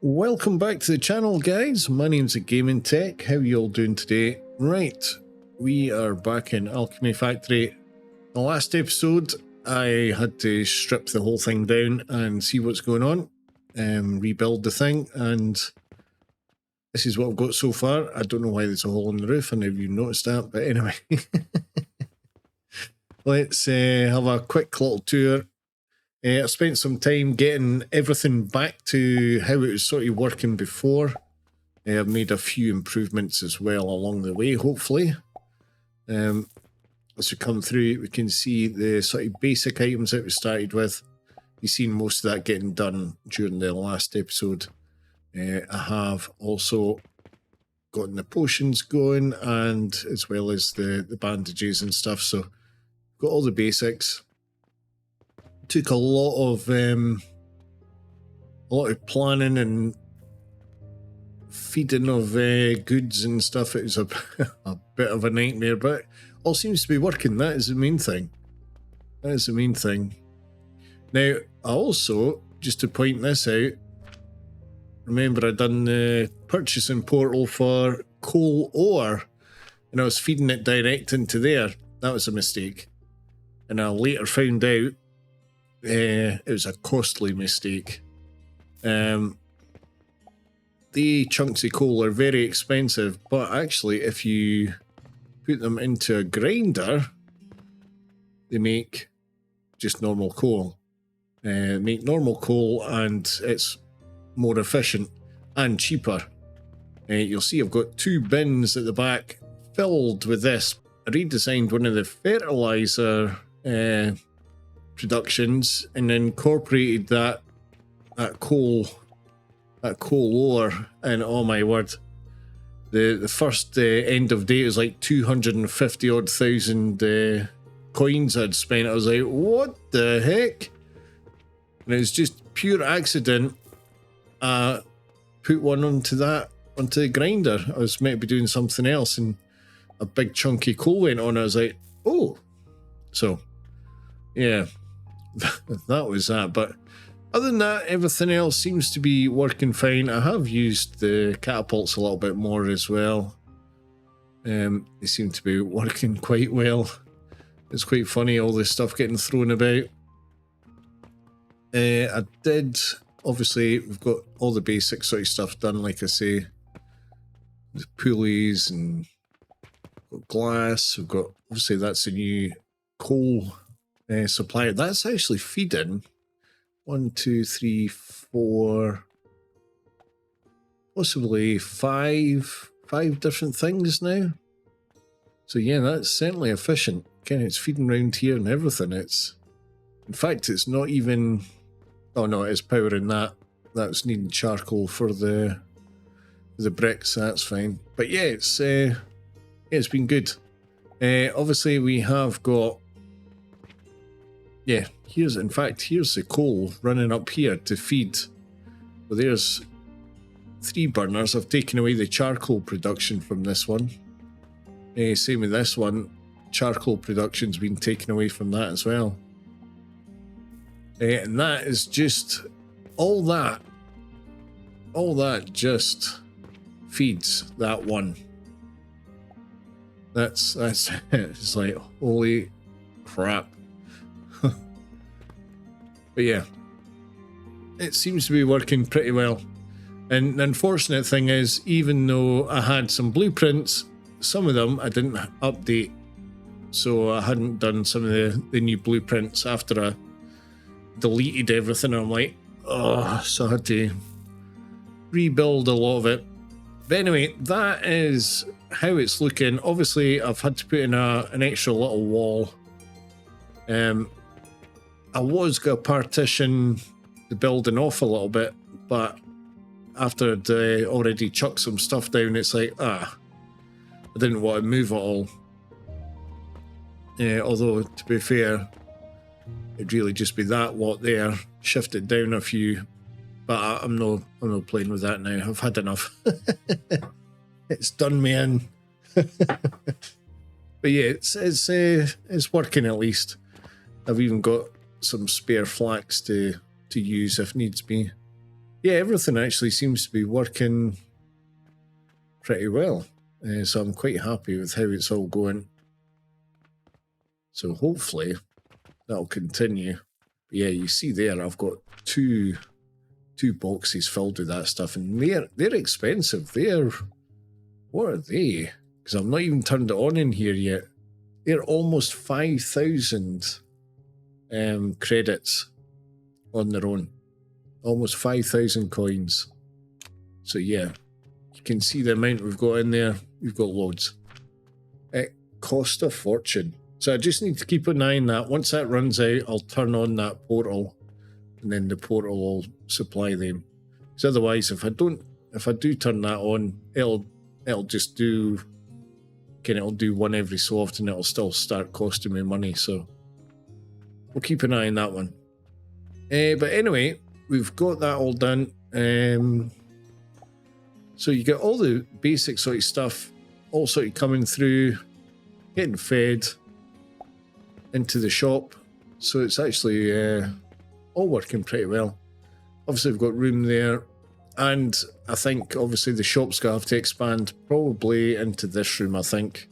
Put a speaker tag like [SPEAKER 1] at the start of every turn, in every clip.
[SPEAKER 1] Welcome back to the channel, guys. My name's THEGAMINGTECH. How you all doing today? Right, we are back in Alchemy Factory. The last episode, I had to strip the whole thing down and see what's going on, rebuild the thing, and this is what I've got so far. I don't know why there's a hole in the roof. I never even noticed that, but anyway. Let's have a quick little tour. I spent some time getting everything back to how it was sort of working before. I've made a few improvements as well along the way, hopefully. As we come through, we can see the sort of basic items that we started with. You've seen most of that getting done during the last episode. I have also gotten the potions going, and as well as the bandages and stuff, so got all the basics. Took a lot of planning and feeding of goods and stuff. It was a bit of a nightmare, but all seems to be working. That is the main thing. That is the main thing. Now, I also, just to point this out, remember I done the purchasing portal for coal ore, and I was feeding it direct into there. That was a mistake, and I later found out it was a costly mistake. The chunks of coal are very expensive, but actually if you put them into a grinder, they make just normal coal. Make normal coal, and it's more efficient and cheaper. You'll see I've got 2 bins at the back filled with this. I redesigned one of the fertilizer productions and incorporated that coal ore, and oh my word, the first end of day was like 250 odd thousand coins I'd spent. I was like, what the heck? And it was just pure accident. Put one onto the grinder. I was meant to be doing something else, and a big chunky coal went on. I was like, oh. So yeah, that was that. But other than that, everything else seems to be working fine. I have used the catapults a little bit more as well. They seem to be working quite well. It's quite funny, all this stuff getting thrown about. I did, obviously, we've got all the basic sort of stuff done, like I say. The pulleys and glass. We've got, obviously, that's a new coal supplier. That's actually feeding 1, 2, 3, 4, possibly five different things now. So yeah, that's certainly efficient. Again, it's feeding around here and everything. It's, in fact, it's not even, oh no, it is powering that. That's needing charcoal for the bricks. That's fine. But yeah, it's been good. Obviously, we have got, yeah, here's the coal running up here to feed. Well, there's 3 burners. I've taken away the charcoal production from this one. Same with this one. Charcoal production's been taken away from that as well. And that is just, all that just feeds that one. That's it's like, holy crap. But yeah, it seems to be working pretty well. And the unfortunate thing is, even though I had some blueprints, some of them I didn't update. So I hadn't done some of the new blueprints after I deleted everything. I'm like, oh, so I had to rebuild a lot of it. But anyway, that is how it's looking. Obviously, I've had to put in an extra little wall. I was going to partition the building off a little bit, but after I'd already chucked some stuff down, it's like, I didn't want to move it all. Although, to be fair, it'd really just be that lot there, shift it down a few, but I'm not playing with that now. I've had enough. It's done me in. But yeah, it's working at least. I've even got some spare flax to use if needs be. yeah, everything actually seems to be working pretty well. So I'm quite happy with how it's all going. So hopefully that'll continue. But yeah, you see there, I've got two boxes filled with that stuff, and they're expensive. What are they? Because I've not even turned it on in here yet. They're almost 5,000 credits on their own. Almost 5,000 coins. So yeah, you can see the amount we've got in there. We've got loads. It cost a fortune. So I just need to keep an eye on that. Once that runs out, I'll turn on that portal, and then the portal will supply them. Because otherwise, if I do turn that on, it'll just do, it'll do one every so often. It'll still start costing me money. So we'll keep an eye on that one. But anyway, we've got that all done. So you get all the basic sort of stuff, all sort of coming through, getting fed into the shop. So it's actually all working pretty well. Obviously, we've got room there. And I think, obviously, the shop's going to have to expand probably into this room, I think.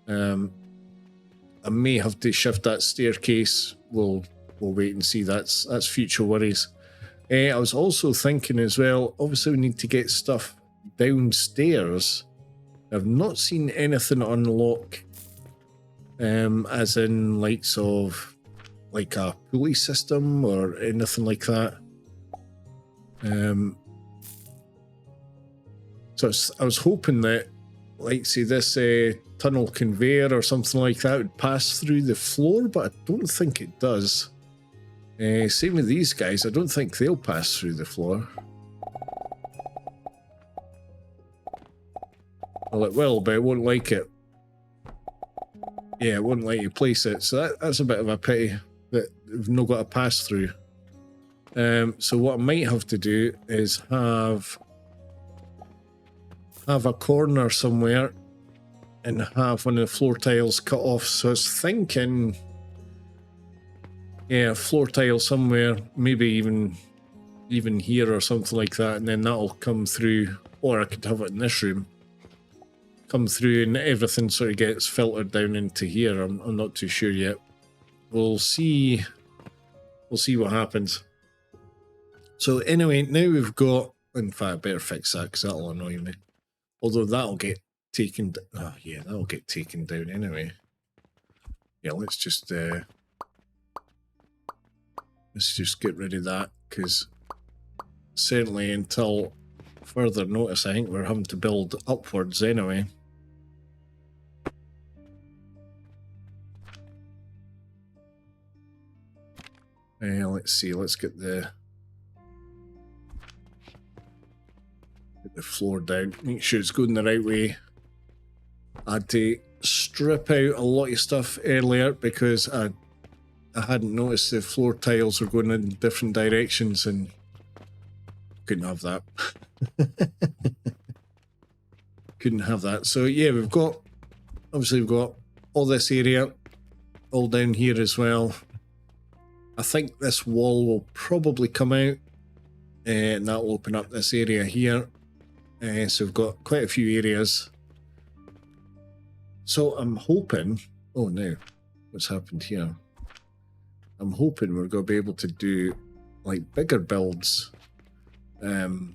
[SPEAKER 1] I may have to shift that staircase. We'll wait and see. That's future worries. I was also thinking as well, obviously we need to get stuff downstairs. I've not seen anything unlock, as in likes of like a pulley system or anything like that. So I was hoping that, like, say, this tunnel conveyor or something like that would pass through the floor, but I don't think it does. Same with these guys, I don't think they'll pass through the floor. Well, it will, but it won't like it. Yeah, it won't let you place it, so that's a bit of a pity that we've not got a pass through. So what I might have to do is have a corner somewhere and have one of the floor tiles cut off. So I was thinking, yeah, floor tile somewhere, maybe even here or something like that, and then that'll come through, or I could have it in this room, come through, and everything sort of gets filtered down into here. I'm not too sure yet. We'll see what happens. So anyway, now we've got, in fact, I better fix that because that'll annoy me. Although that'll get taken, oh yeah, that'll get taken down anyway. Yeah, let's just get rid of that, because certainly until further notice, I think we're having to build upwards anyway. Let's see, let's get the floor down, make sure it's going the right way. I had to strip out a lot of stuff earlier because I hadn't noticed the floor tiles were going in different directions, and couldn't have that. Couldn't have that. So yeah, we've got all this area, all down here as well. I think this wall will probably come out, and that'll open up this area here. So we've got quite a few areas. So I'm hoping, oh no, what's happened here? I'm hoping we're going to be able to do like bigger builds with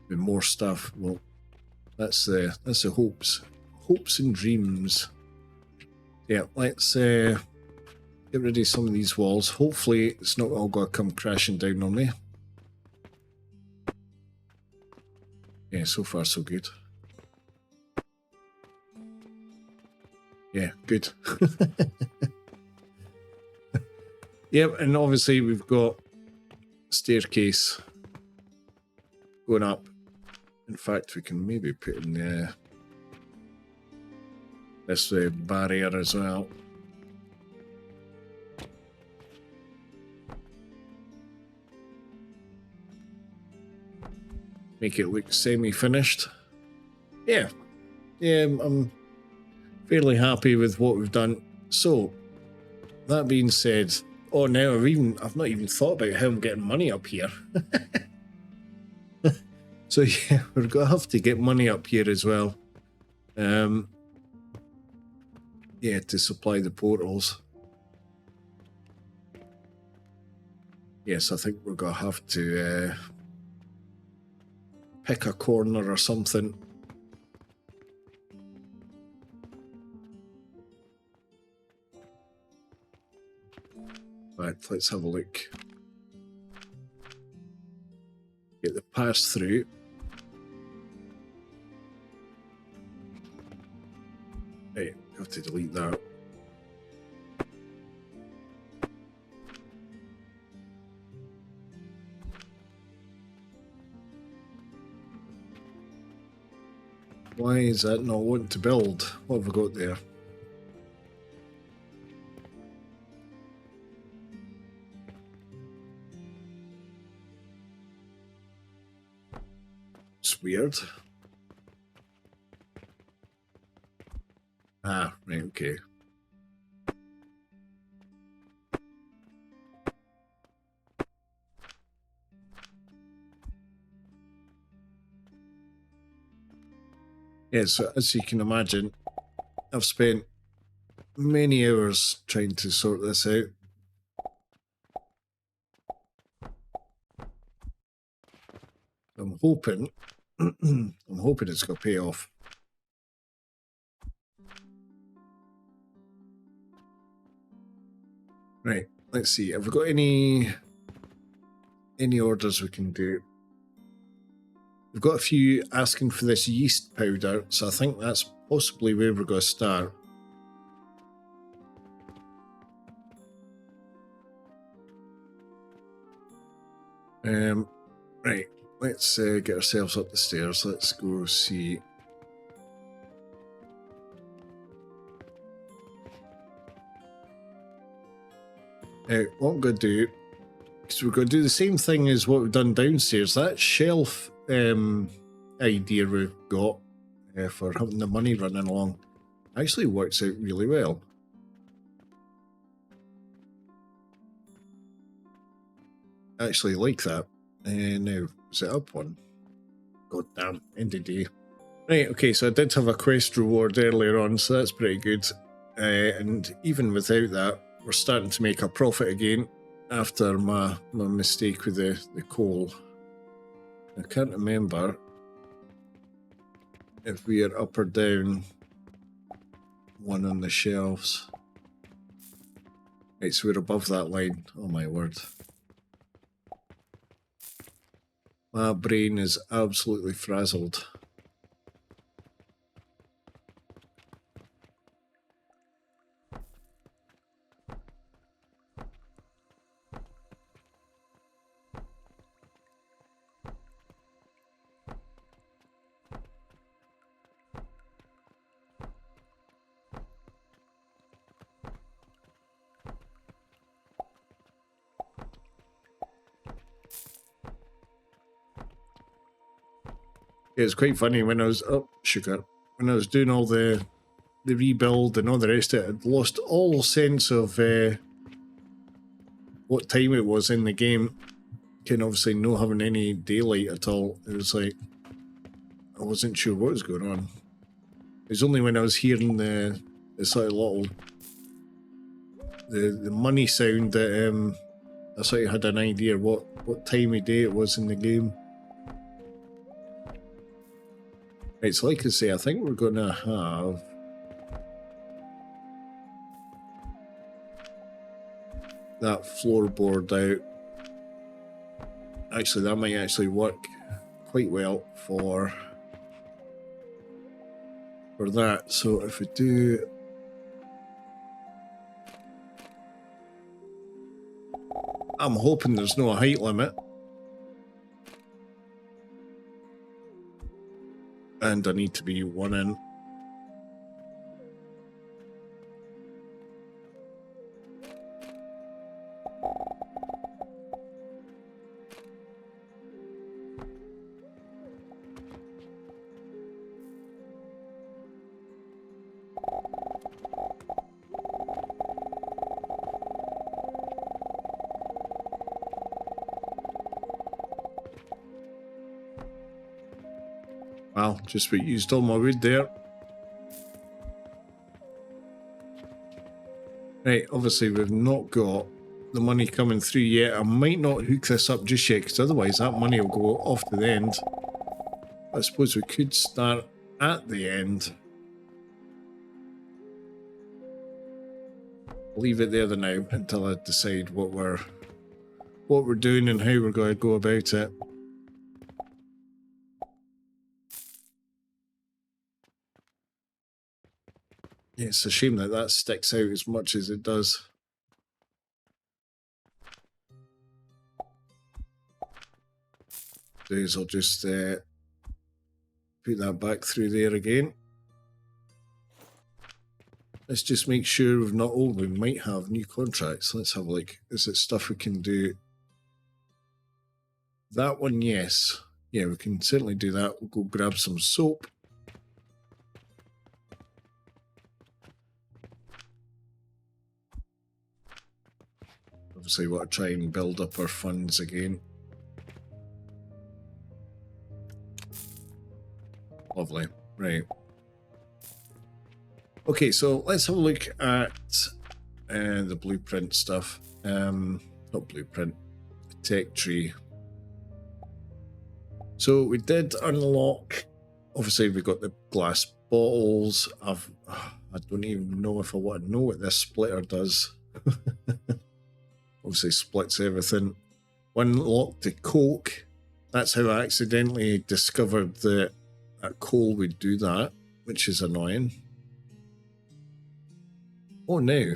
[SPEAKER 1] more stuff. Well, that's the hopes and dreams. Yeah, let's get rid of some of these walls. Hopefully it's not all going to come crashing down on me. Yeah, so far so good. Yeah, good. Yep, and obviously we've got staircase going up. In fact, we can maybe put in this barrier as well. Make it look semi-finished. Yeah, I'm fairly happy with what we've done. So, that being said, oh, now I've not even thought about how I'm getting money up here. So yeah, we're going to have to get money up here as well. Yeah, to supply the portals. Yes, I think we're going to have to pick a corner or something. Right, let's have a look. Get the pass through. Right, have to delete that. Why is that not wanting to build? What have we got there? It's weird. Ah, right, okay. Yeah, so as you can imagine, I've spent many hours trying to sort this out. I'm hoping, I'm hoping it's going to pay off. Right, let's see. Have we got any orders we can do? We've got a few asking for this yeast powder, so I think that's possibly where we're going to start. Right, let's get ourselves up the stairs. Let's go see. What I'm going to do, because we're going to do the same thing as what we've done downstairs. That shelf idea we've got for having the money running along actually works out really well. I actually like that. Now, is it up one? God damn, end of day. Right, okay, so I did have a quest reward earlier on, so that's pretty good. And even without that, we're starting to make a profit again after my mistake with the coal. I can't remember if we are up or down one on the shelves. Right, so we're above that line. Oh my word. My brain is absolutely frazzled. Yeah, it's quite funny when I was when I was doing all the rebuild and all the rest of it, I'd lost all sense of what time it was in the game. Can obviously not having any daylight at all. It was like I wasn't sure what was going on. It was only when I was hearing the sort of little the money sound that I sort of had an idea what time of day it was in the game. Right, so like I say, I think we're gonna have that floorboard out. Actually, that might actually work quite well for that. So if we do, I'm hoping there's no height limit. And I need to be one in. Well, just about used all my wood there. Right, obviously we've not got the money coming through yet. I might not hook this up just yet, because otherwise that money will go off to the end. I suppose we could start at the end. Leave it there now until I decide what we're doing and how we're going to go about it. Yeah, it's a shame that that sticks out as much as it does. I'll just put that back through there again. Let's just make sure we've not... Oh, we might have new contracts. Let's have a look. Is it stuff we can do? That one, yes. Yeah, we can certainly do that. We'll go grab some soap. Obviously, we want to try and build up our funds again. Lovely. Right. Okay, so let's have a look at the blueprint stuff. Not blueprint, tech tree. So we did unlock, obviously we got the glass bottles. I don't even know if I want to know what this splitter does. Obviously splits everything. Unlocked the coke. That's how I accidentally discovered that coal would do that, which is annoying. Oh no.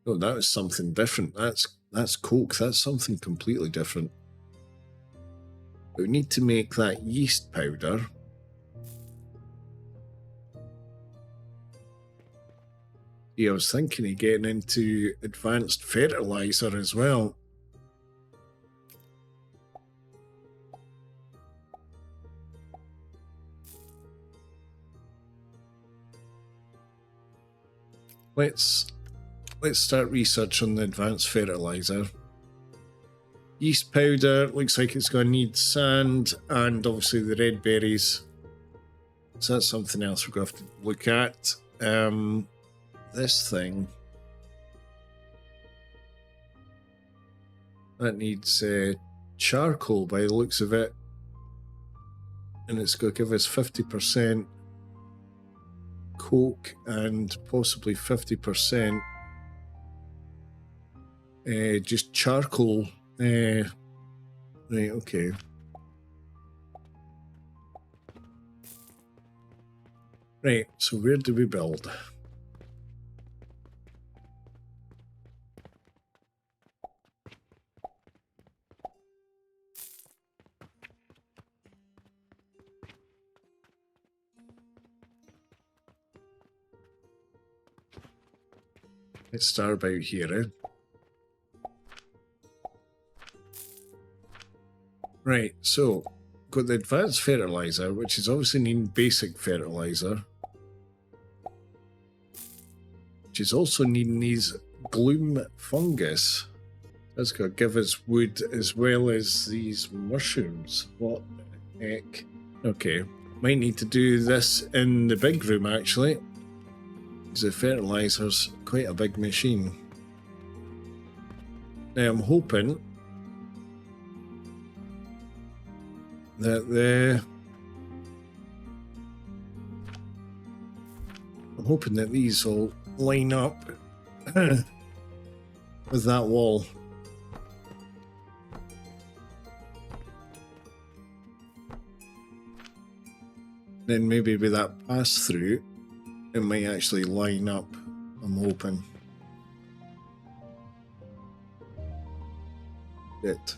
[SPEAKER 1] Oh, that was something different. That's coke. That's something completely different. But we need to make that yeast powder. Yeah, I was thinking of getting into advanced fertilizer as well. Let's start research on the advanced fertilizer. Yeast powder, looks like it's going to need sand and obviously the red berries. So that's something else we're going to have to look at. This thing. That needs charcoal by the looks of it. And it's going to give us 50% coke and possibly 50% just charcoal. Right, okay. Right, so where do we build? Let's start about here, Right, so got the advanced fertilizer, which is obviously needing basic fertilizer, which is also needing these gloom fungus. That's going to give us wood as well as these mushrooms. What the heck? Okay, might need to do this in the big room actually, because the fertilizer's quite a big machine. Now I'm hoping that these will line up with that wall. Then maybe with that pass through, it might actually line up, I'm hoping. It.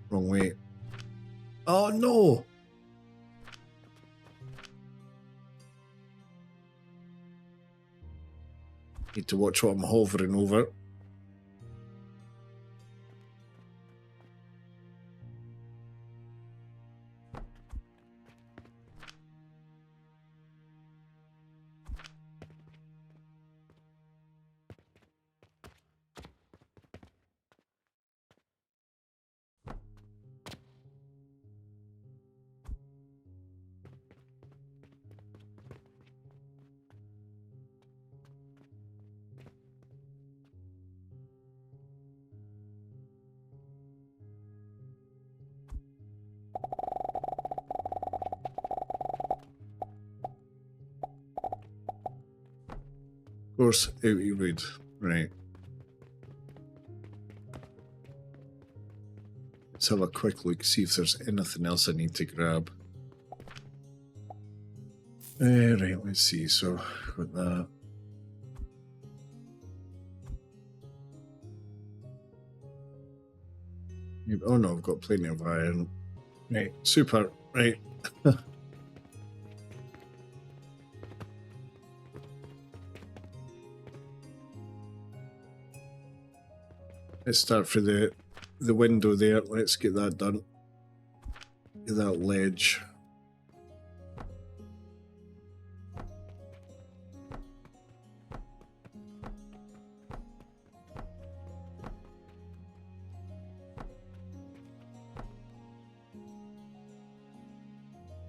[SPEAKER 1] Wrong way. Oh no! Need to watch what I'm hovering over. course, out you would. Right. Let's have a quick look, see if there's anything else I need to grab. Right, let's see. So, got that. Oh no, I've got plenty of iron. Right, super. Right. Let's start for the window there. Let's get that done. Get that ledge.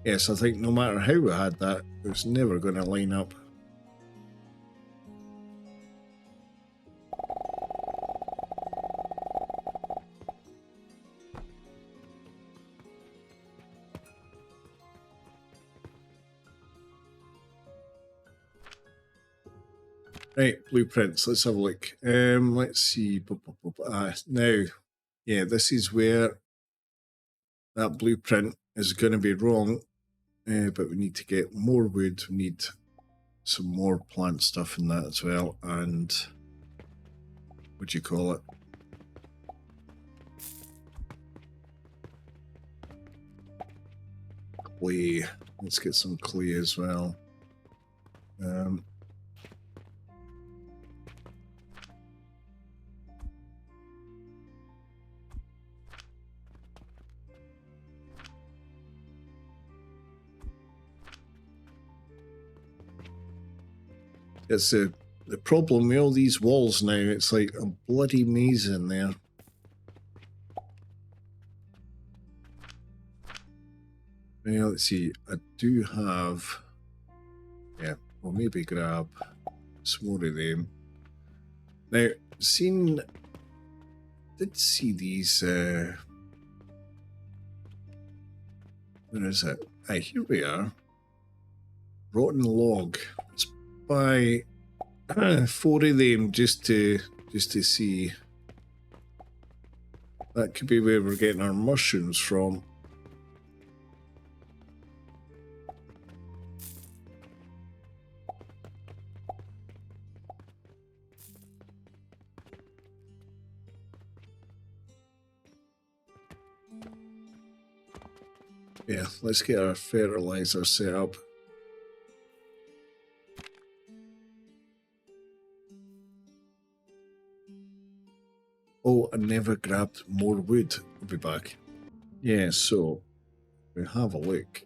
[SPEAKER 1] Yes, I think no matter how we had that, it was never going to line up. Right, blueprints. Let's have a look. Let's see. Now, yeah, this is where that blueprint is going to be wrong. But we need to get more wood. We need some more plant stuff in that as well. And what do you call it? Clay. Let's get some clay as well. It's the problem with all these walls now. It's like a bloody maze in there. Well, let's see. I do have... Yeah, we'll maybe grab some more of them. Now, did see these... where is it? Aye, here we are. Rotten log. Let's buy 4 of them just to see. That could be where we're getting our mushrooms from. Yeah, let's get our fertilizer set up. Oh, I never grabbed more wood. I'll be back. Yeah, so we have a look.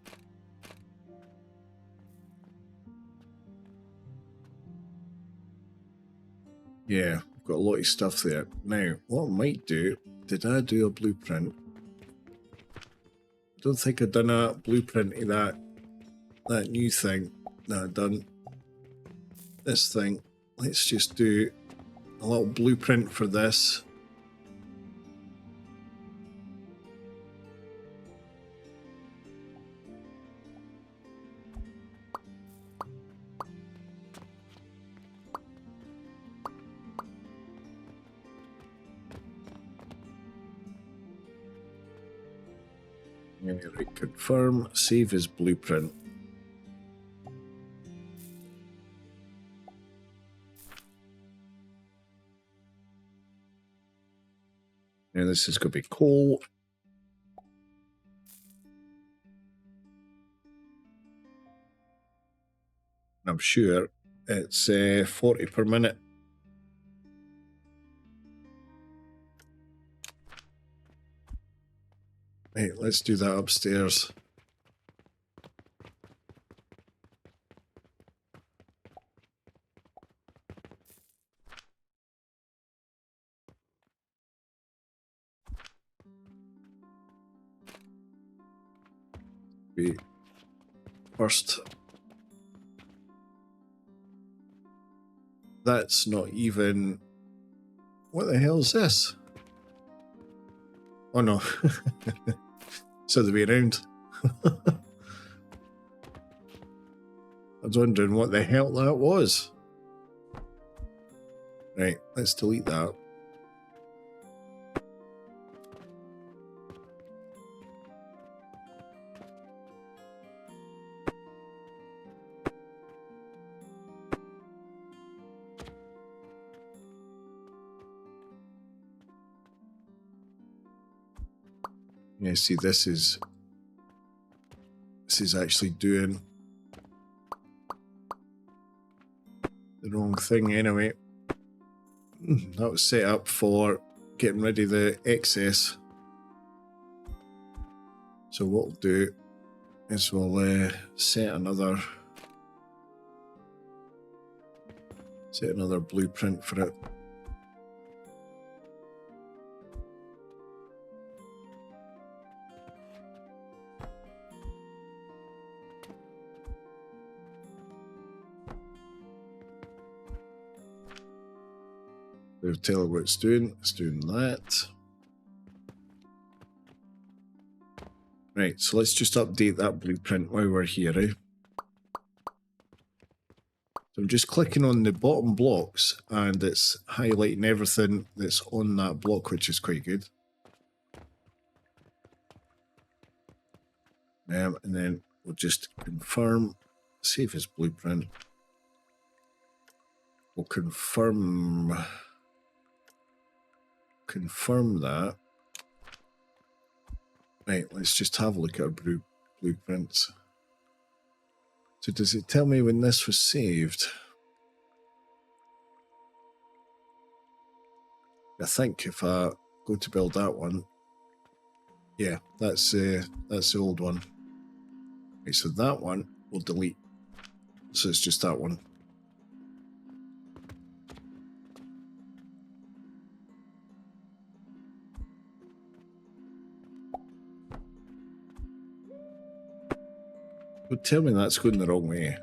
[SPEAKER 1] Yeah, we've got a lot of stuff there. Now, what I might do, did I do a blueprint? I don't think I've done a blueprint of that new thing that I've done. This thing. Let's just do a little blueprint for this. Yeah, right, confirm, save as blueprint. Now this is going to be coal. I'm sure it's 40 per minute. Right, let's do that upstairs. Wait. First. That's not even... What the hell is this? Oh no. It's the other way around. I was wondering what the hell that was. Right, let's delete that. Yeah, see, this is actually doing the wrong thing anyway. That was set up for getting rid of the excess. So what we'll do is we'll set another blueprint for it. We'll tell it what it's doing. It's doing that. Right, so let's just update that blueprint while we're here, eh? So I'm just clicking on the bottom blocks and it's highlighting everything that's on that block, which is quite good. And then we'll just confirm, save as blueprint. We'll confirm that. Right, let's just have a look at our blueprints. So does it tell me when this was saved? I think if I go to build that one, yeah, that's the old one. Right, so that one we'll delete. So it's just that one. But tell me that's going the wrong way.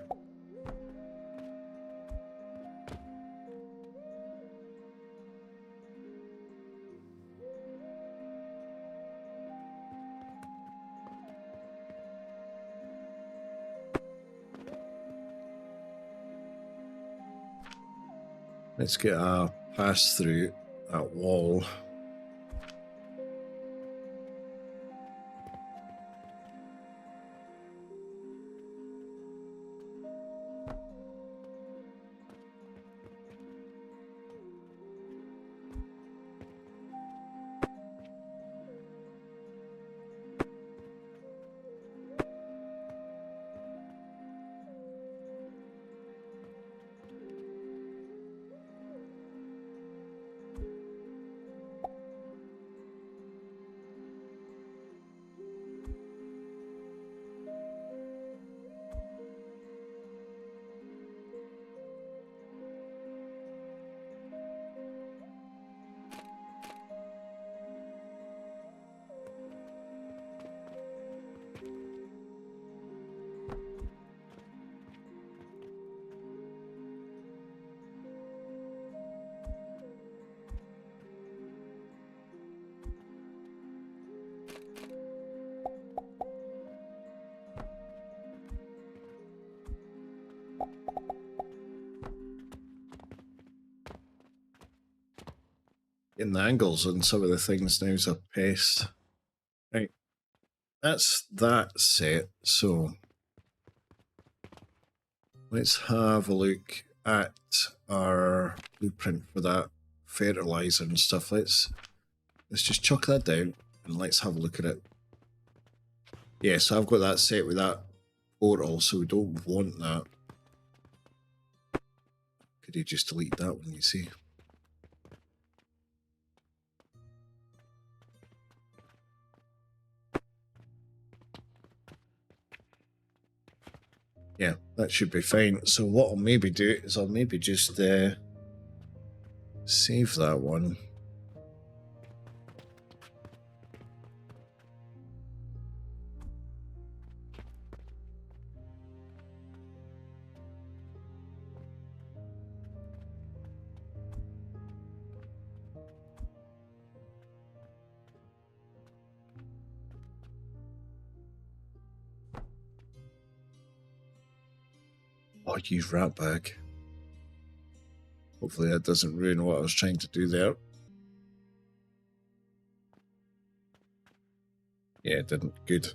[SPEAKER 1] Let's get a pass through that wall. Getting the angles on some of the things now is a pest. Right, that's that set. So let's have a look at our blueprint for that fertilizer and stuff. Let's just chuck that down and let's have a look at it. Yeah, so I've got that set with that portal, so we don't want that. Could you just delete that one, you see? Yeah, that should be fine. So what I'll maybe do is I'll maybe just save that one. Oh, use rat bag. Hopefully that doesn't ruin what I was trying to do there. Yeah, it didn't. Good.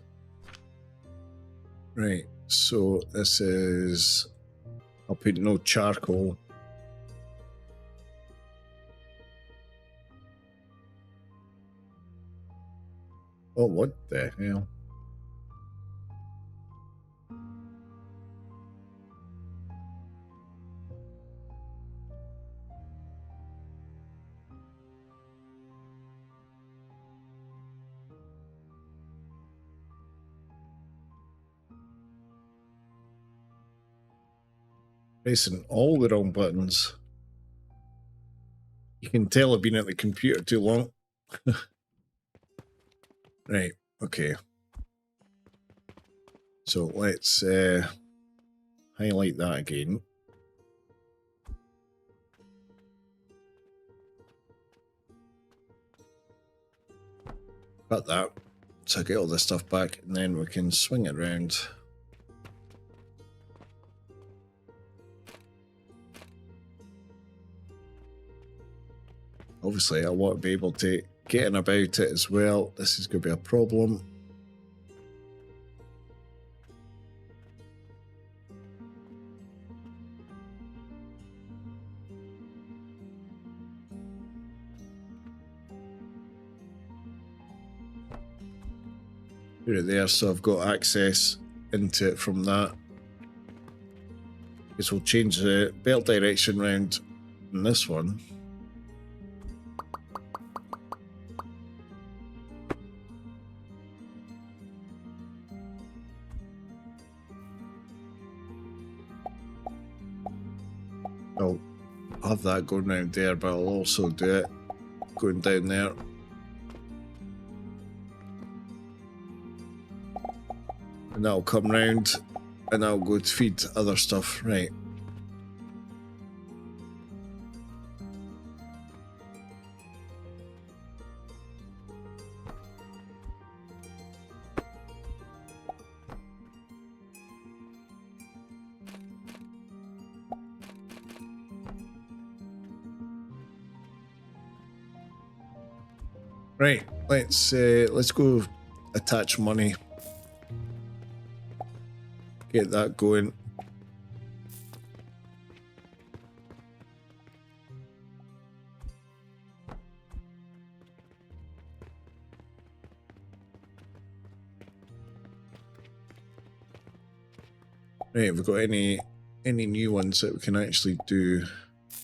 [SPEAKER 1] Right, so this is... I'll put no charcoal. Oh, what the hell? Pressing all the wrong buttons. You can tell I've been at the computer too long. Right, okay. So let's highlight that again. Cut that. So get all this stuff back, and then we can swing it around. Obviously, I want to be able to get in about it as well. This is going to be a problem. Put it there, so I've got access into it from that. Because we'll change the belt direction round in this one. I'll have that going round there, but I'll also do it going down there. And that'll come round, and that'll go to feed other stuff. Right. Right, let's go attach money. Get that going. Right, have we got any new ones that we can actually do?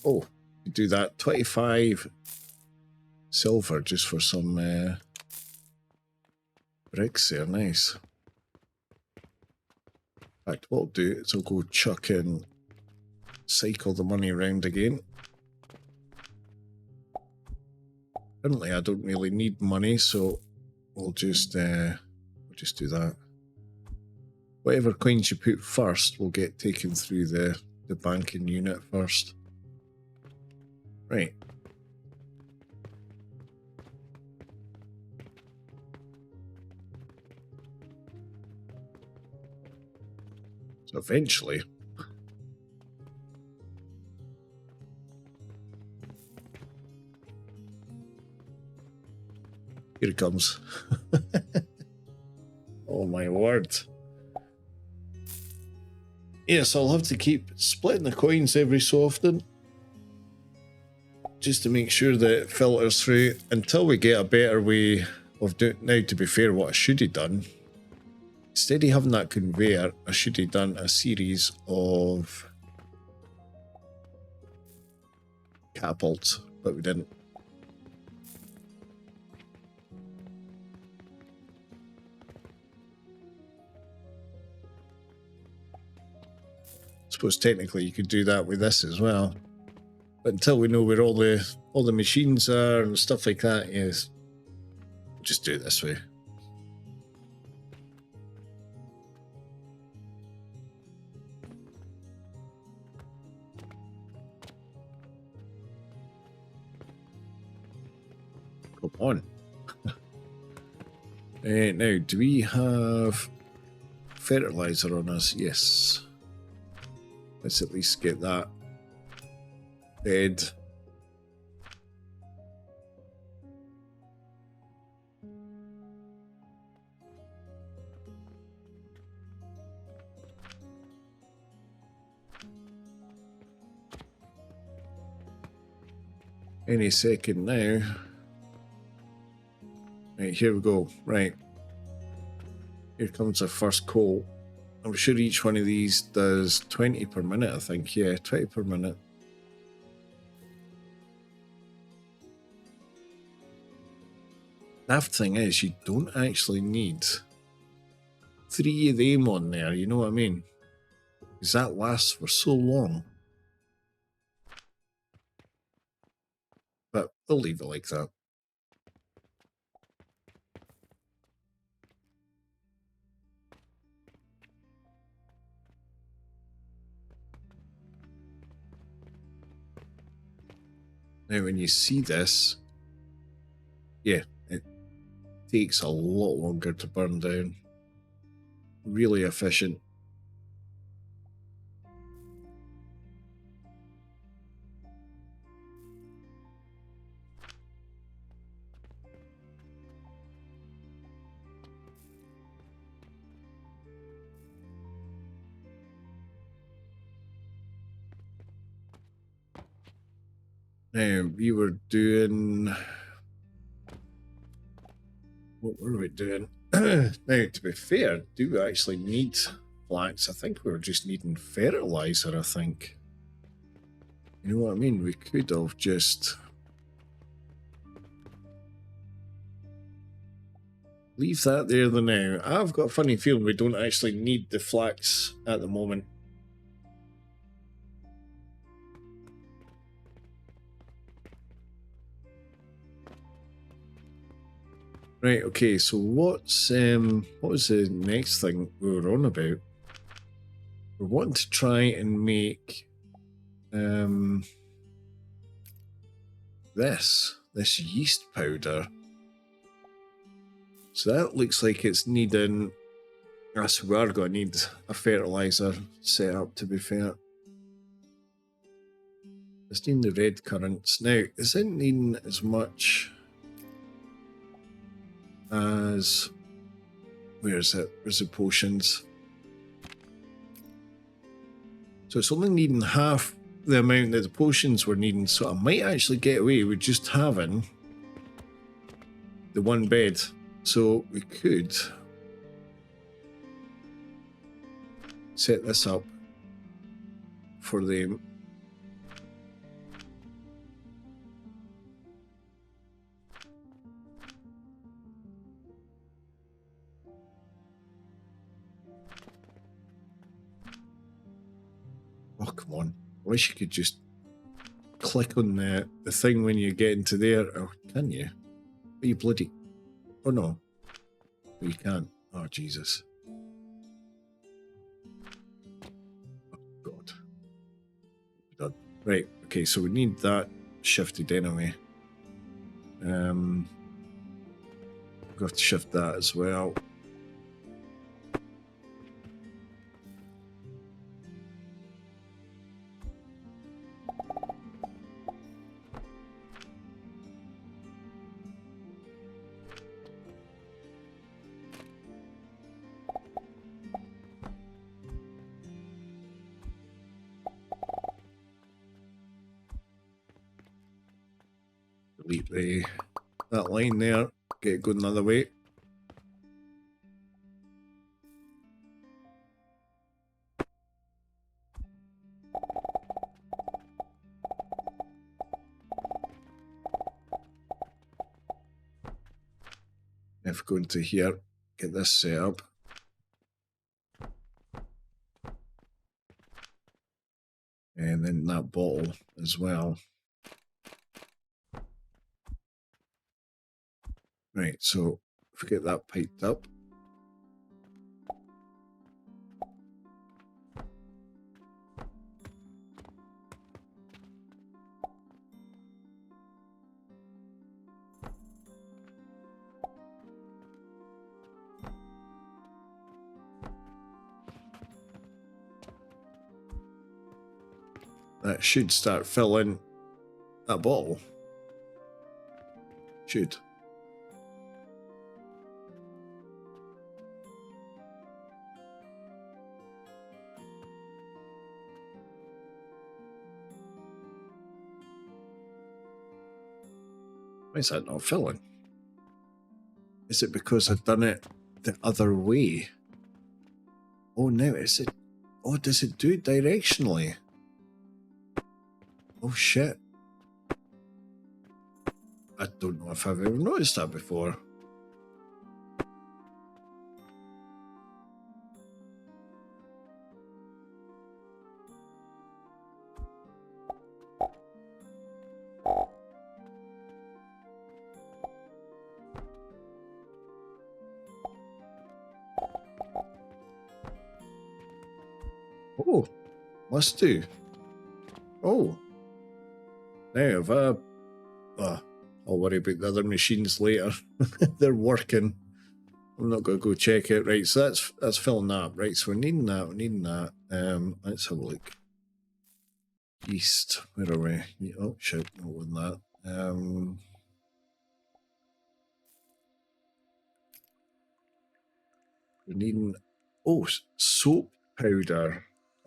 [SPEAKER 1] Oh, we do that. 25 silver just for some bricks there. Nice. In fact, what I'll do is I'll go chuck in, cycle the money around again. Apparently I don't really need money, so we'll just do that. Whatever coins you put first will get taken through the banking unit first. Right. So eventually, here it comes. Oh my word. Yes, I'll have to keep splitting the coins every so often, just to make sure that it filters through until we get a better way of doing it. Now, to be fair, what I should have done, instead of having that conveyor, I should have done a series of catapults, but we didn't. I suppose technically you could do that with this as well, but until we know where all the machines are and stuff like that, yes, just do it this way. Come on. Now, do we have fertilizer on us? Yes. Let's at least get that. Dead. Any second now. Right, here we go. Right. Here comes our first coal. I'm sure each one of these does 20 per minute, I think. Yeah, 20 per minute. Daft thing is, you don't actually need 3 of them on there, you know what I mean? Because that lasts for so long. But we'll leave it like that. Now, when you see this, yeah, it takes a lot longer to burn down. Really efficient. Now, we were doing... What were we doing? Now, to be fair, do we actually need flax? I think we were just needing fertilizer, I think. You know what I mean? We could have just... leave that there the now. I've got a funny feeling we don't actually need the flax at the moment. Right, okay, so what was the next thing we were on about? We're wanting to try and make this yeast powder. So that looks like it's needing... Yes, we are going to need a fertilizer set up, to be fair. It's needing the red currants. Now, is it needing as much as... Where is it? Where's the potions? So it's only needing half the amount that the potions were needing, so I might actually get away with just having the one bed. So we could set this up for them. Oh, come on. I wish you could just click on the thing when you get into there. Oh, can you? Are you bloody... Oh, no. No, you can't. Oh, Jesus. Oh, God. Done. Right, okay, so we need that shifted anyway. We've got to shift that as well. Delete that line there, get it going another way. If we go into here, get this set up. And then that bottle as well. Right, so if we get that piped up. That should start filling That bottle. Should. Why is that not filling? Is it because I've done it the other way? Oh, now is it? Oh, does it do it directionally? Oh, shit. I don't know if I've ever noticed that before. Oh, must do. Oh. Now, if I'll worry about the other machines later. They're working. I'm not going to go check it. Right, so that's filling that. Right, so we're needing that. Let's have a look. Yeast. Where are we? Oh, shit. Not with that. We're needing... Oh, soap powder.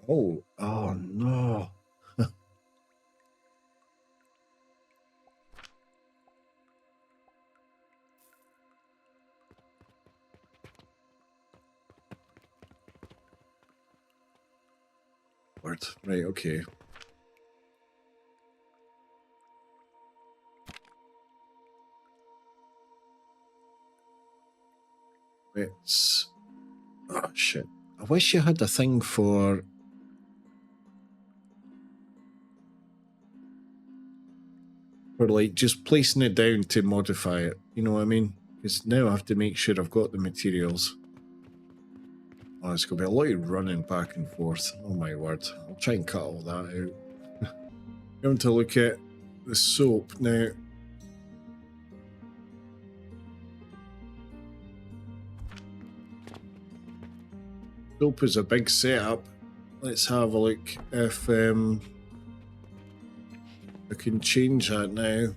[SPEAKER 1] Oh no. Word. Right, okay. It's... Oh, shit. I wish you had a thing for... like, just placing it down to modify it. You know what I mean? Because now I have to make sure I've got the materials. Oh, it's going to be a lot of running back and forth. Oh, my word. I'll try and cut all that out. Going to look at the soap now. Soap is a big setup. Let's have a look if I can change that now.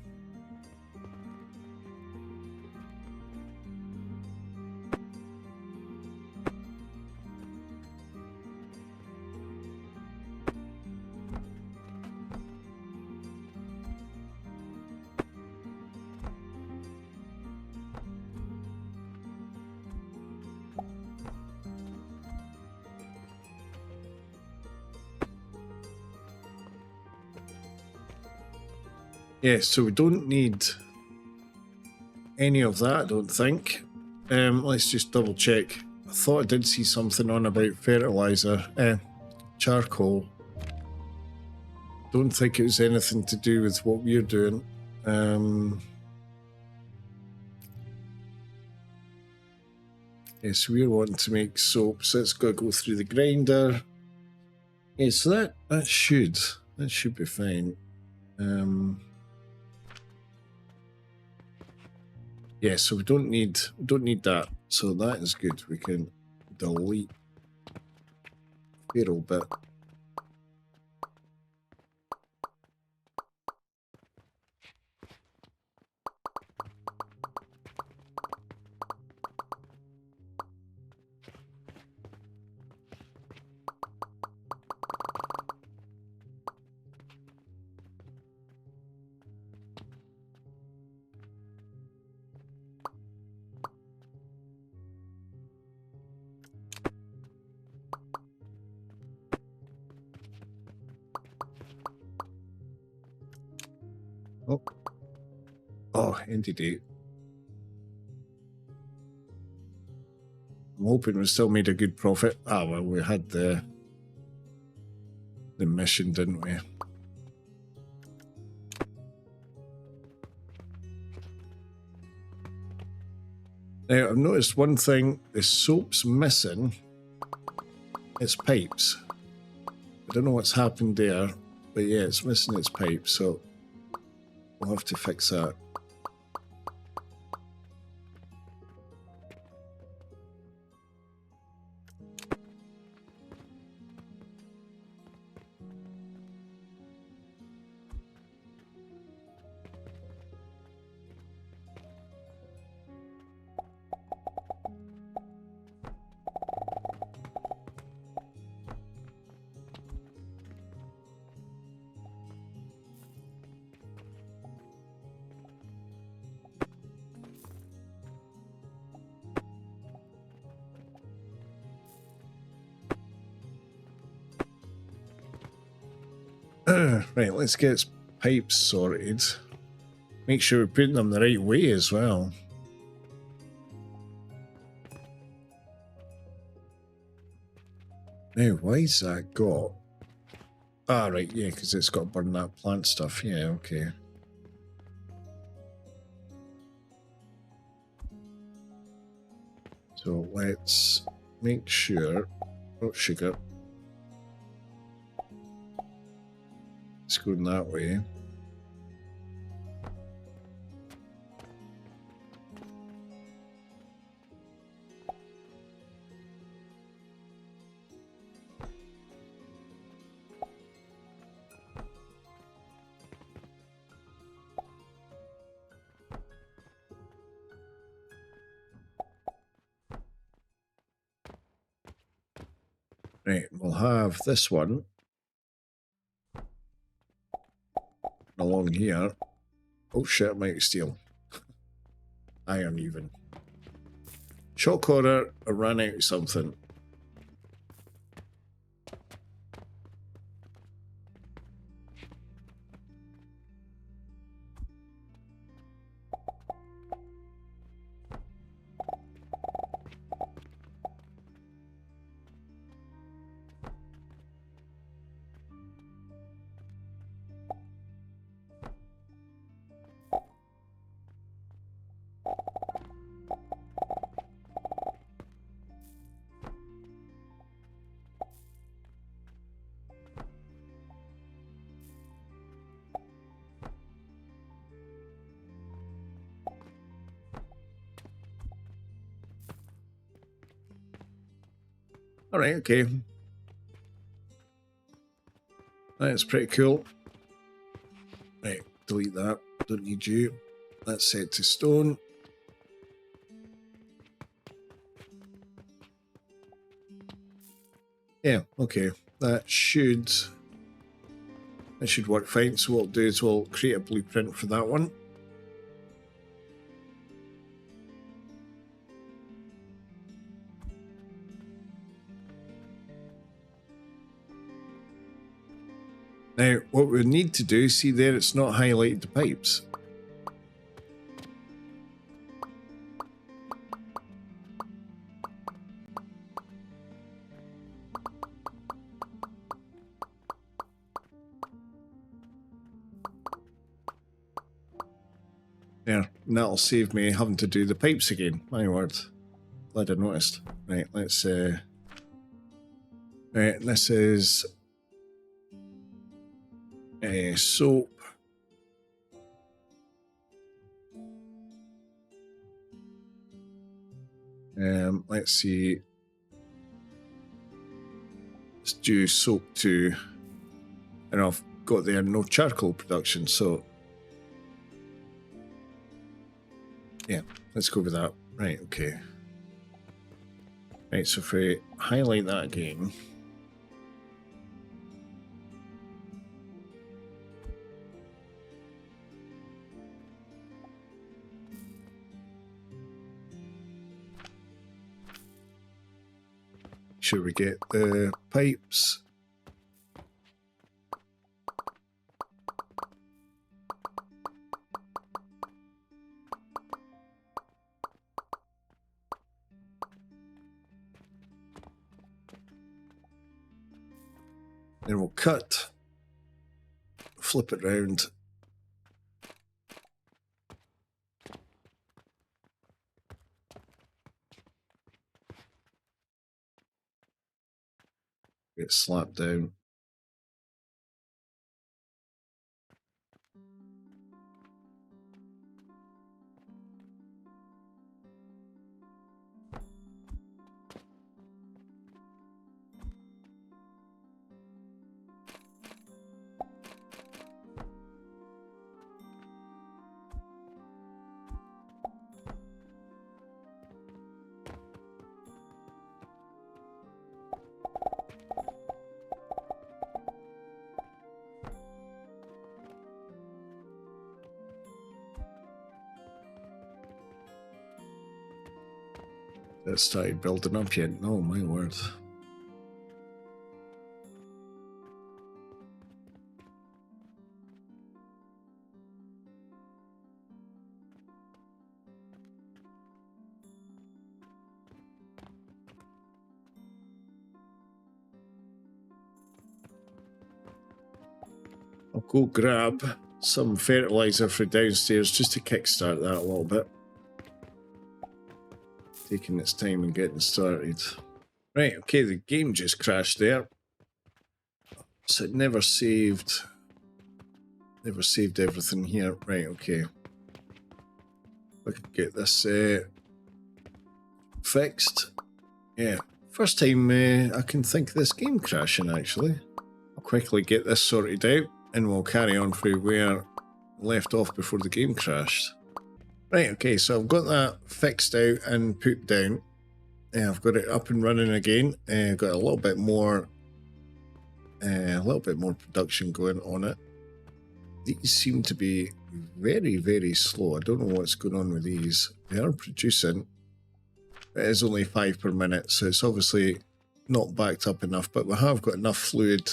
[SPEAKER 1] Yeah, so we don't need any of that, I don't think. Let's just double check. I thought I did see something on about fertilizer, charcoal. Don't think it was anything to do with what we're doing. Yes, we're wanting to make soap, so it's got to go through the grinder. Yeah, so that should be fine. Yeah, so we don't need that. So that is good. We can delete a little bit. Oh, indeed. I'm hoping we still made a good profit. Ah, well, we had the mission, didn't we? Now, I've noticed one thing. The soap's missing its pipes. I don't know what's happened there, but yeah, it's missing its pipes, so we'll have to fix that. Right, let's get pipes sorted. Make sure we're putting them the right way as well. Now, why's that got? Ah, right, yeah, because it's got to burn that plant stuff. Yeah, okay. So let's make sure. Oh, sugar. It's going that way. Right, we'll have this one along here. Oh shit, I might steal. Iron even. Shock horror, I ran out of something. Alright, okay. That's pretty cool. Right, delete that. Don't need you. That's set to stone. Yeah, okay. That should work fine. So what we'll do is we'll create a blueprint for that one. Now, what we need to do, see there, it's not highlighted the pipes. There, and that'll save me having to do the pipes again. My word. Glad I noticed. Right, let's right, this is soap. Let's see. Let's do soap too. And I've got there no charcoal production, so yeah, let's go with that. Right, okay. Right, so if we highlight that again. Sure we get the pipes. Then we'll cut, flip it round. Get slapped down. It started building up yet. Oh my word. I'll go grab some fertilizer for downstairs just to kickstart that a little bit. Taking its time and getting started. Right, okay, the game just crashed there. So it never saved everything here. Right, okay. I could get this fixed. Yeah, first time I can think of this game crashing actually. I'll quickly get this sorted out and we'll carry on from where left off before the game crashed. Right, okay, so I've got that fixed out and put down. I've got it up and running again. Got a little bit more production going on it. These seem to be very, very slow. I don't know what's going on with these. They are producing. It is only 5 per minute, so it's obviously not backed up enough, but we have got enough fluid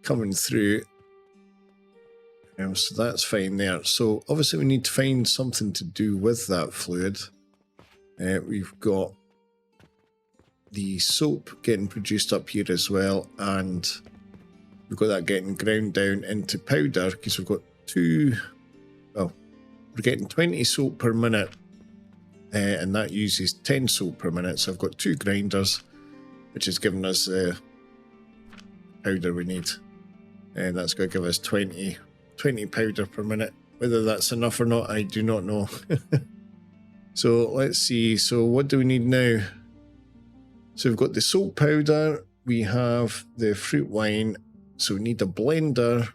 [SPEAKER 1] coming through. So that's fine there. So obviously we need to find something to do with that fluid. We've got the soap getting produced up here as well, and we've got that getting ground down into powder because we've got we're getting 20 soap per minute, and that uses 10 soap per minute. So I've got 2 grinders, which is giving us the powder we need, and that's going to give us 20 powder per minute. Whether that's enough or not, I do not know. So let's see. So what do we need now? So we've got the soap powder, we have the fruit wine, so we need a blender,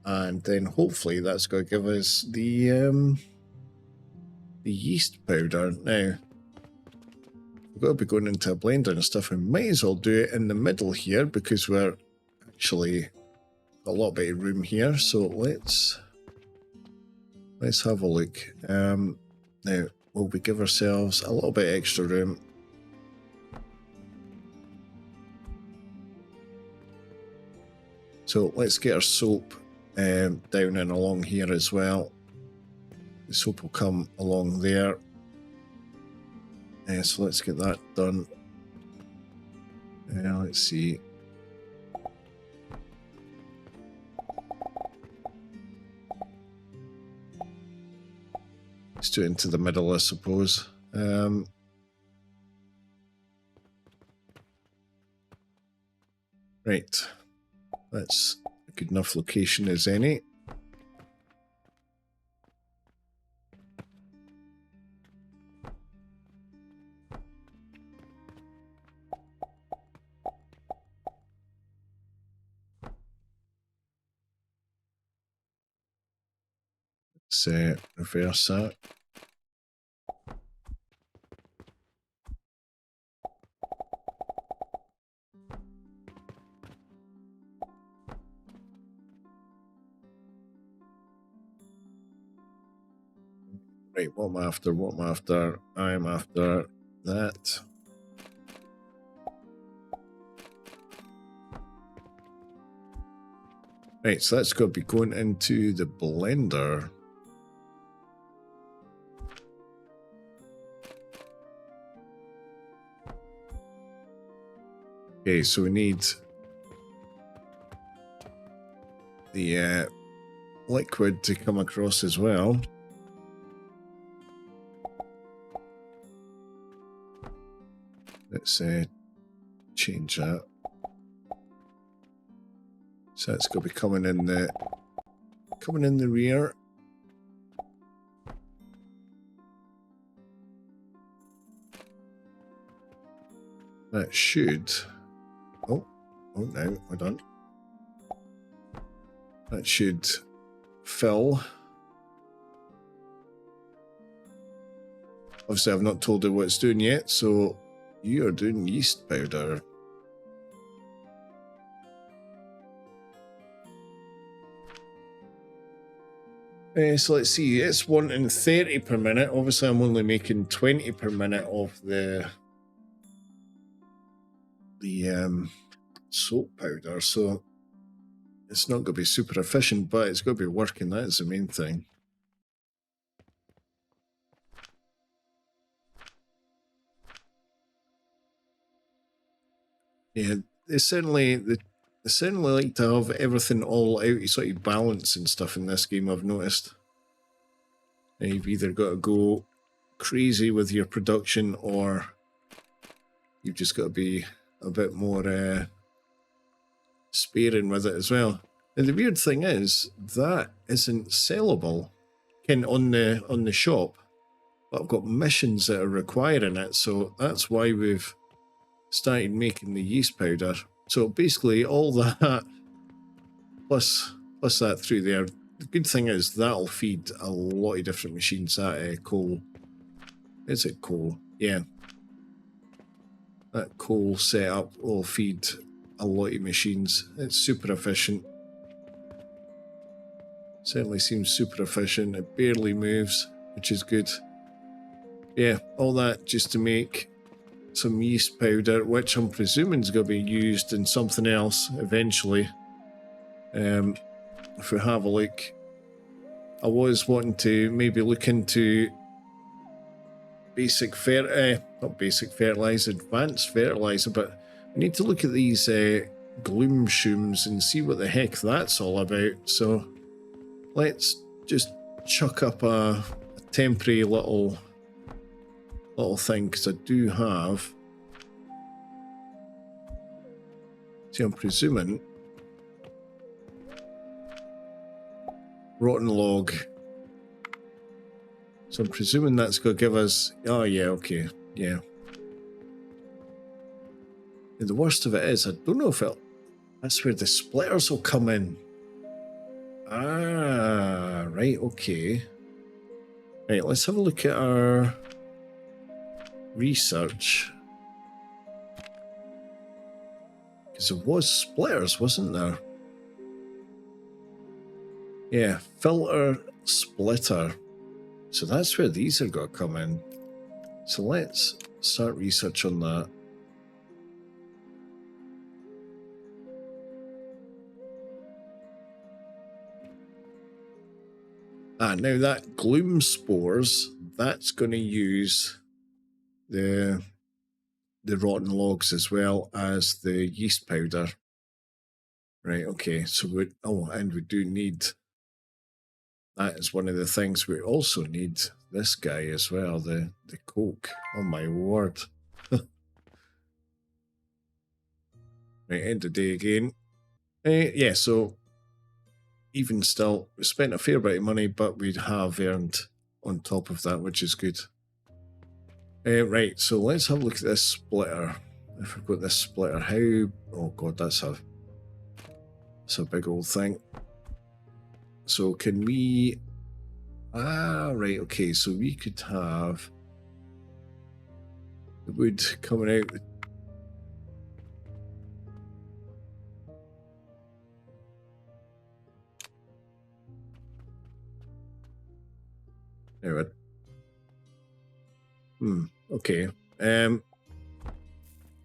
[SPEAKER 1] and then hopefully that's going to give us the yeast powder. Now, we've got to be going into a blender and stuff, and might as well do it in the middle here because we're actually a lot bit of room here. So let's have a look. Now, will we give ourselves a little bit extra room? So let's get our soap down and along here as well. The soap will come along there. So let's get that done. Let's see. Let's do it into the middle, I suppose. Right. That's a good enough location as any. Let's reverse that. Right, what am I after? What am I after? I am after that. Right, so that's got to be going into the blender. Okay, so we need the liquid to come across as well. Let's change that. So that's going to be coming in the rear. That should. Oh no, hold on. That should fill. Obviously, I've not told it what it's doing yet, so you are doing yeast powder. So let's see, it's wanting 30 per minute. Obviously, I'm only making 20 per minute of the soap powder, so it's not going to be super efficient, but it's going to be working. That is the main thing. Yeah, it's certainly I certainly like to have everything all out, sort of balance and stuff in this game, I've noticed. And you've either got to go crazy with your production, or you've just got to be a bit more sparing with it as well. And the weird thing is, that isn't sellable on the shop. But I've got missions that are requiring it, so that's why we've started making the yeast powder. So basically all that plus that through there. The good thing is that'll feed a lot of different machines. That coal, is it coal? Yeah, that coal setup will feed a lot of machines. It's super efficient. Certainly seems super efficient. It barely moves, which is good. Yeah, all that just to make some yeast powder, which I'm presuming is going to be used in something else eventually. If we have a look, I was wanting to maybe look into not basic fertilizer, advanced fertilizer, but we need to look at these gloom shooms and see what the heck that's all about. So let's just chuck up a temporary little thing, because I do have, see, I'm presuming rotten log. So I'm presuming that's going to give us, oh yeah, okay, yeah. And the worst of it is, I don't know if that's where the splitters will come in. Ah, right, okay. Right, let's have a look at our research. Because there was splitters, wasn't there? Yeah, filter, splitter. So that's where these are going to come in. So let's start research on that. Now that gloom spores, that's going to use the rotten logs as well as the yeast powder. Right, okay, so and we do need, that is one of the things we also need, this guy as well, the coke. Oh my word. Right, end of day again. Yeah, so even still, we spent a fair bit of money, but we have earned on top of that, which is good. Right, so let's have a look at this splitter. If we've got this splitter, how... Oh god, that's a big old thing. So can we... right, okay, so we could have the wood coming out. Anyway. Okay.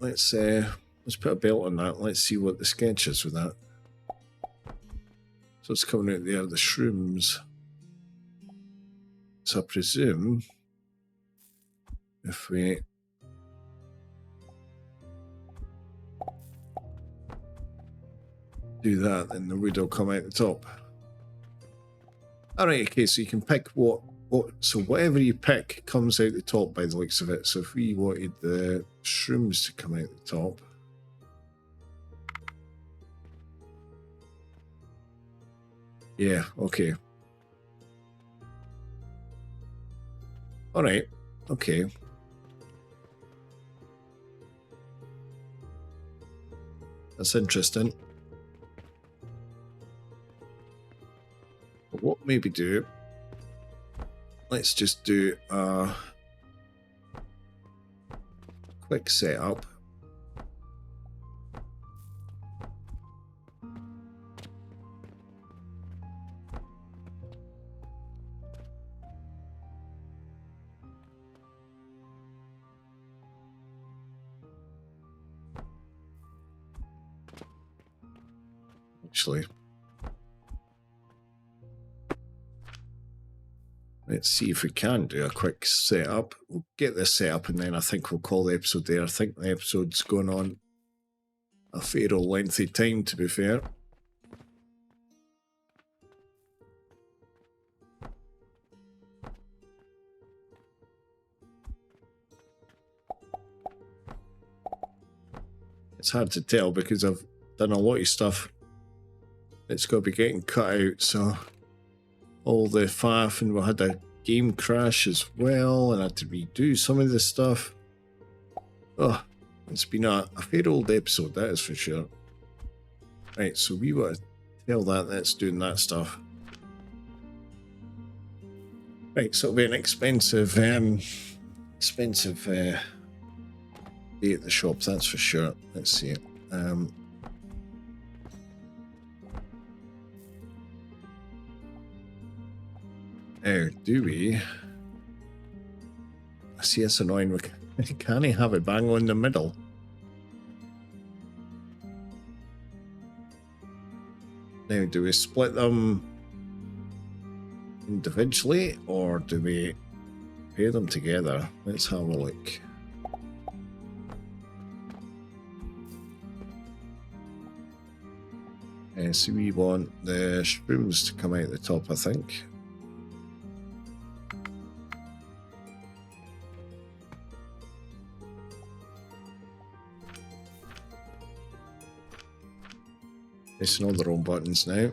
[SPEAKER 1] Let's put a belt on that. Let's see what the sketch is with that. So it's coming out there, the shrooms. So I presume if we do that, then the wood will come out the top. Alright, okay, so you can pick so whatever you pick comes out the top by the looks of it. So if we wanted the shrooms to come out the top, yeah, okay. Alright, okay. That's interesting. But what maybe do, let's just do a quick setup. Actually, let's see if we can do a quick setup. We'll get this set up and then I think we'll call the episode there. I think the episode's going on a fair old lengthy time, to be fair. It's hard to tell because I've done a lot of stuff that's got to be getting cut out, so all the faff, and we had a game crash as well, and I had to redo some of this stuff. Oh, it's been a fair old episode, that is for sure. Right, so we want to tell that's doing that stuff. Right, so it'll be an expensive day at the shop, that's for sure. Let's see it. Now, do we? I see, it's annoying. We can't have it bang on the middle. Now, do we split them individually or do we pair them together? Let's have a look. So we want the shrooms to come out the top, I think. Pressing all the wrong buttons now.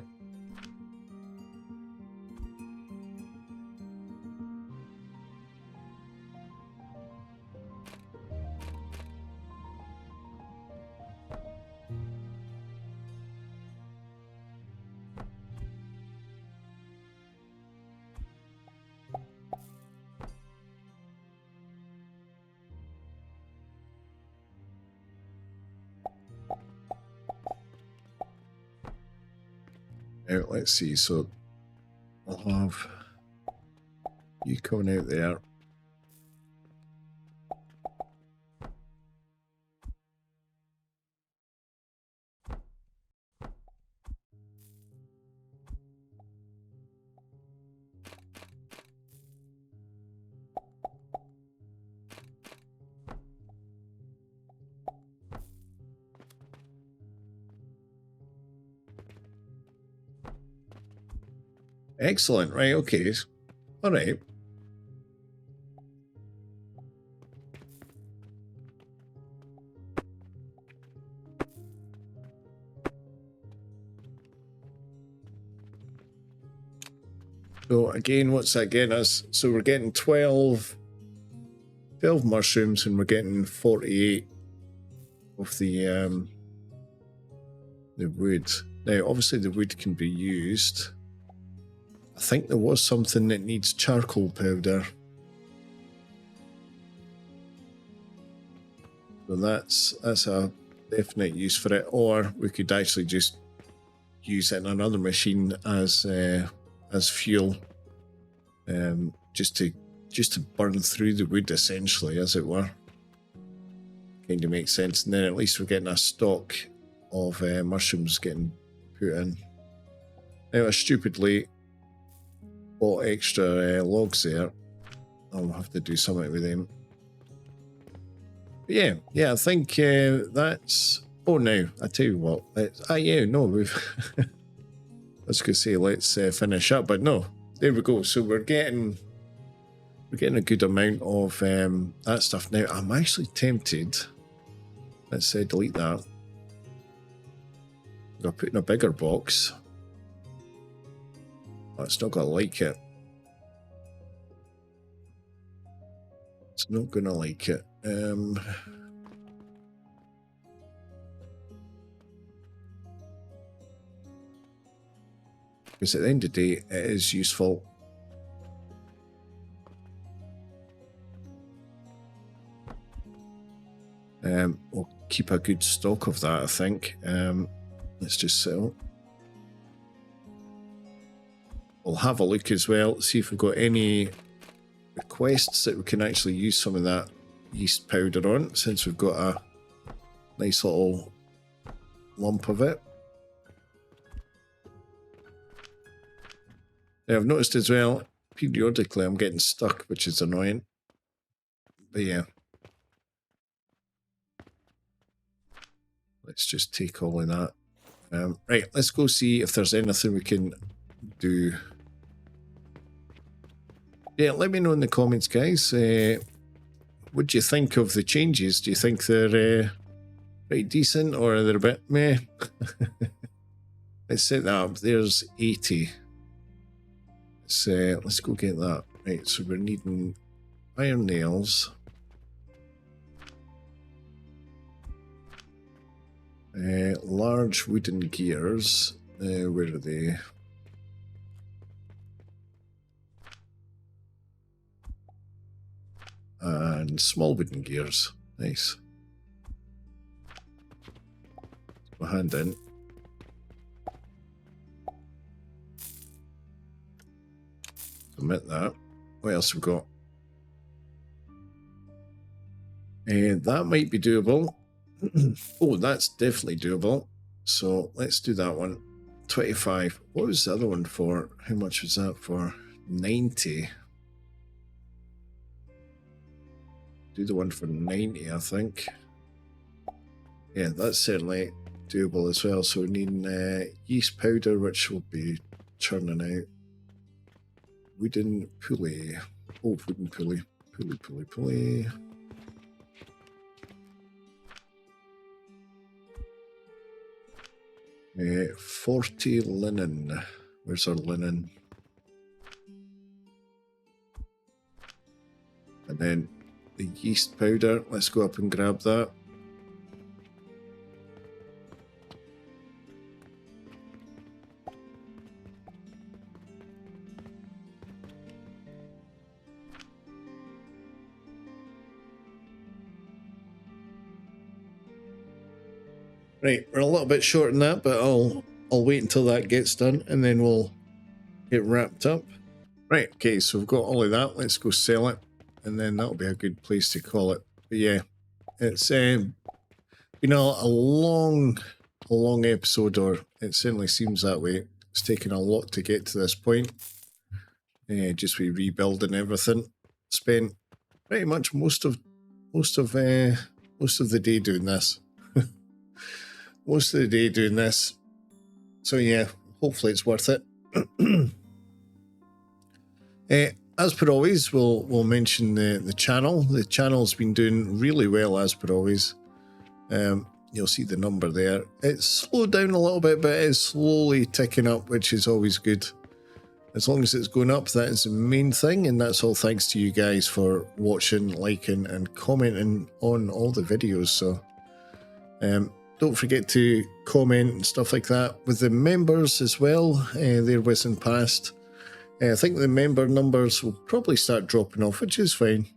[SPEAKER 1] Now, let's see, so I'll have you coming out there. Excellent, right, okay. All right. So again, what's that getting us? So we're getting 12 mushrooms and we're getting 48 of the wood. Now, obviously the wood can be used. I think there was something that needs charcoal powder. So that's a definite use for it. Or we could actually just use it in another machine as fuel, just to burn through the wood essentially, as it were. Kind of makes sense. And then at least we're getting a stock of mushrooms getting put in. Now I stupidly bought extra logs there. I'll have to do something with them. But yeah, I think that's... Oh, no, I tell you what. We've... I was going to say, let's finish up, but no. There we go. So we're getting a good amount of that stuff. Now, I'm actually tempted. Let's delete that. I'll put in a bigger box. Oh, it's not going to like it. It's not going to like it. Because at the end of the day, it is useful. We'll keep a good stock of that, I think. Let's just sell. We'll have a look as well, see if we've got any requests that we can actually use some of that yeast powder on, since we've got a nice little lump of it. Now, I've noticed as well, periodically I'm getting stuck, which is annoying. But yeah. Let's just take all of that. Right, let's go see if there's anything we can do. Yeah, let me know in the comments, guys. What do you think of the changes? Do you think they're pretty decent, or they're a bit meh? Let's set that up. There's 80. Let's go get that. Right, so we're needing iron nails. Large wooden gears. Where are they? And small wooden gears. Nice. Put my hand in. Submit that. What else have we got? That might be doable. Oh, that's definitely doable. So let's do that one. 25. What was the other one for? How much was that for? 90. Do the one for 90, I think. Yeah, that's certainly doable as well. So we're needing yeast powder, which will be churning out. Wooden pulley. Oh, wooden pulley. Pulley. 40 linen. Where's our linen? And then the yeast powder. Let's go up and grab that. Right, we're a little bit short on that, but I'll wait until that gets done and then we'll get wrapped up. Right, okay, so we've got all of that. Let's go sell it, and then that'll be a good place to call it. But yeah, it's been a long episode, or it certainly seems that way. It's taken a lot to get to this point. Just with rebuilding everything. Spent pretty much most of the day doing this. Most of the day doing this. So yeah, hopefully it's worth it. As per always, we'll mention the channel. The channel's been doing really well as per always. You'll see the number there. It's slowed down a little bit, but it is slowly ticking up, which is always good. As long as it's going up, that is the main thing, and that's all thanks to you guys for watching, liking, and commenting on all the videos. So don't forget to comment and stuff like that. With the members as well, they're whizzing past. I think the member numbers will probably start dropping off, which is fine.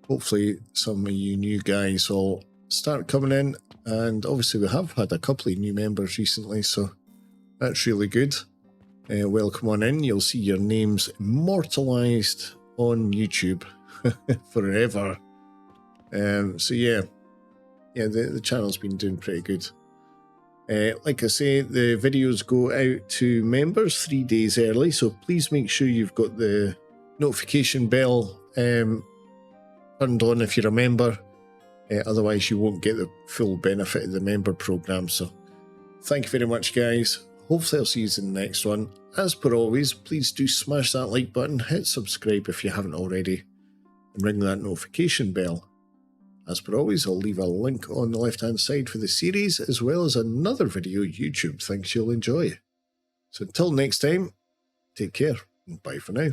[SPEAKER 1] Hopefully some of you new guys will start coming in, and obviously we have had a couple of new members recently, so that's really good. Welcome on in. You'll see your names immortalized on YouTube forever. So yeah, the channel's been doing pretty good. Like I say, the videos go out to members 3 days early, so please make sure you've got the notification bell turned on if you're a member. Otherwise you won't get the full benefit of the member program. So thank you very much, guys. Hopefully I'll see you in the next one. As per always, please do smash that like button, hit subscribe if you haven't already, and ring that notification bell. As per always, I'll leave a link on the left hand side for the series, as well as another video YouTube thinks you'll enjoy. So until next time, take care and bye for now.